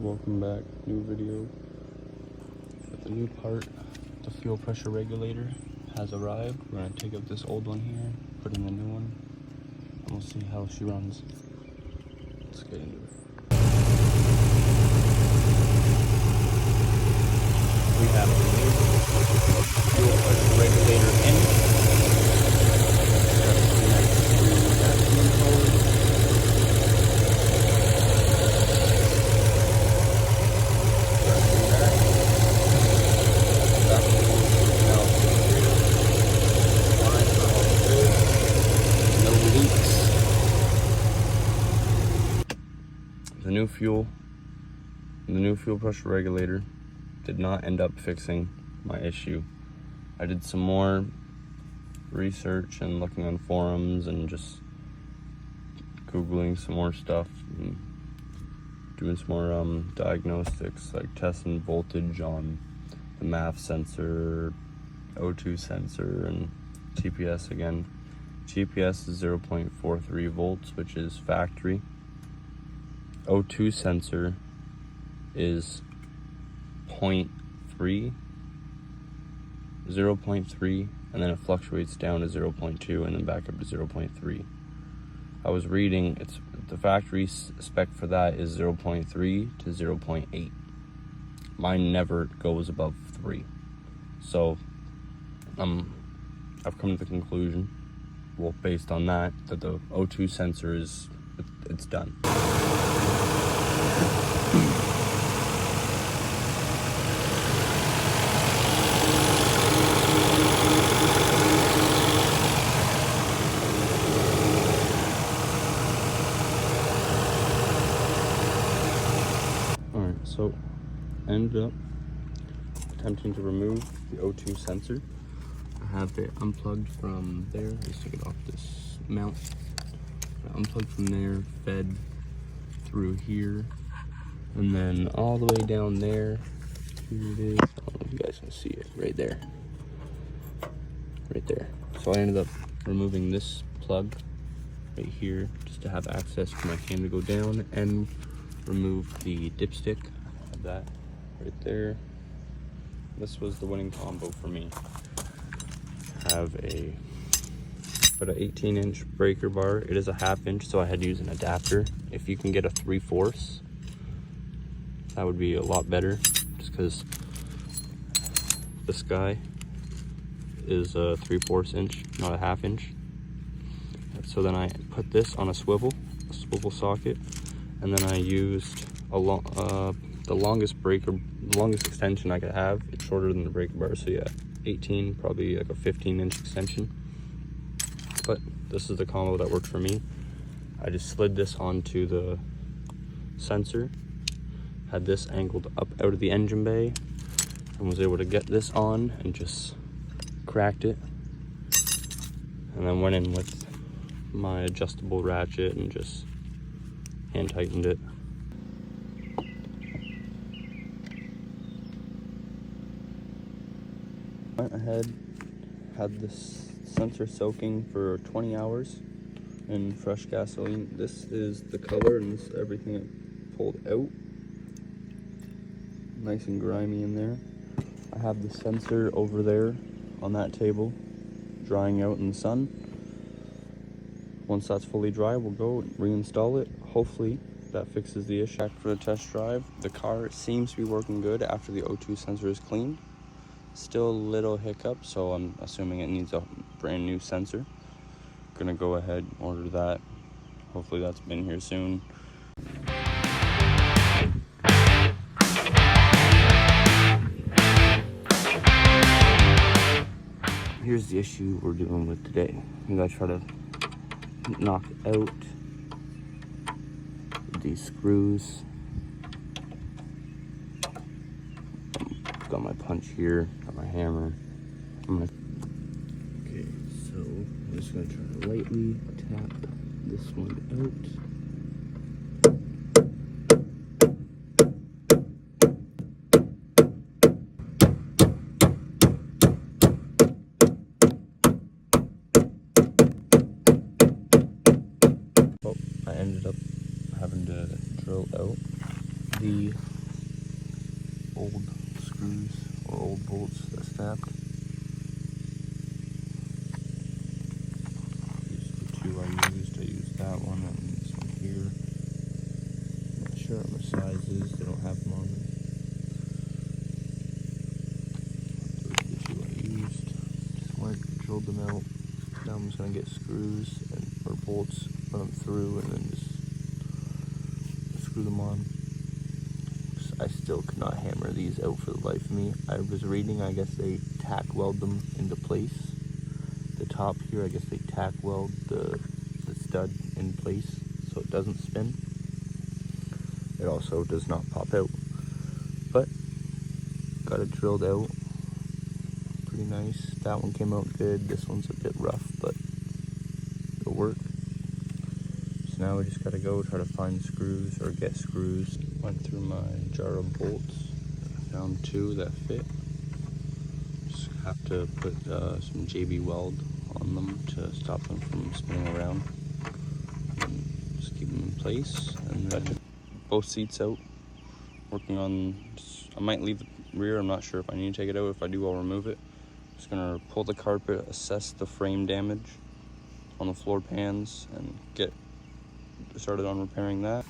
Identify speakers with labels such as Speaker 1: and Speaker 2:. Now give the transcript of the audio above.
Speaker 1: welcome back. New video. But the new part, the fuel pressure regulator, has arrived. We're gonna take out this old one here, put in the new one, and we'll see how she runs. Let's get into it. We have the new fuel pressure regulator in. The new fuel pressure regulator did not end up fixing my issue. I did some more research and looking on forums and just Googling some more stuff and doing some more diagnostics, like testing voltage on the MAF sensor, O2 sensor, and GPS again. GPS is 0.43 volts, which is factory. O2 sensor is 0.3, and then it fluctuates down to 0.2 and then back up to 0.3. I was reading, it's the factory spec for that is 0.3 to 0.8. Mine never goes above 3. So I've come to the conclusion, well, based on that the O2 sensor it's done. Alright, so I ended up attempting to remove the O2 sensor. I have it unplugged from there. Let's take it off this mount. Unplugged from there, fed through here, and then all the way down there. Here it is. I don't know if you guys can see it right there. Right there. So I ended up removing this plug right here just to have access for my cam to go down, and remove the dipstick. I have that right there. This was the winning combo for me. I have an 18-inch breaker bar. It is a 1/2 inch, so I had to use an adapter. If you can get a 3/4, that would be a lot better, just because this guy is a 3/4 inch, not a 1/2 inch. So then I put this on a swivel socket, and then I used the longest extension I could have. It's shorter than the breaker bar, so yeah, 18, probably like a 15-inch extension. But this is the combo that worked for me. I just slid this onto the sensor, had this angled up out of the engine bay, and was able to get this on and just cracked it, and then went in with my adjustable ratchet and just hand tightened it. Went ahead, had this sensor soaking for 20 hours in fresh gasoline. This is the color, and this is everything it pulled out. Nice and grimy in there. I have the sensor over there on that table, drying out in the sun. Once that's fully dry, we'll go and reinstall it. Hopefully that fixes the issue. Back for a test drive. The car seems to be working good after the O2 sensor is cleaned. Still a little hiccup, so I'm assuming it needs a brand new sensor. Gonna go ahead and order that. Hopefully that's been here soon. Here's the issue we're dealing with today. We gotta try to knock out these screws. Got my punch here, got my hammer. Okay, so I'm just gonna try to lightly tap this one out. Oh, I ended up having to drill out the old screws or old bolts that snapped. These are the two I used. I used that one and this one here. I'm not sure what the size is. They don't have them on them. Those are the two I used. Just went, drilled them out. Now I'm just gonna get screws or bolts, run them through, and then just screw them on. I still could not hammer these out for the life of me. I was reading, I guess they tack weld them into place. The top here, I guess they tack weld the stud in place so it doesn't spin. It also does not pop out. But got it drilled out. Pretty nice. That one came out good. This one's a bit rough, but it'll work. So now we just gotta go try to find screws or get screws. Went through my jar of bolts. Found two that fit. Just have to put some JB Weld on them to stop them from spinning around. And just keep them in place. And then both seats out. Working on, I might leave the rear. I'm not sure if I need to take it out. If I do, I'll remove it. Just gonna pull the carpet, assess the frame damage on the floor pans, and get started on repairing that.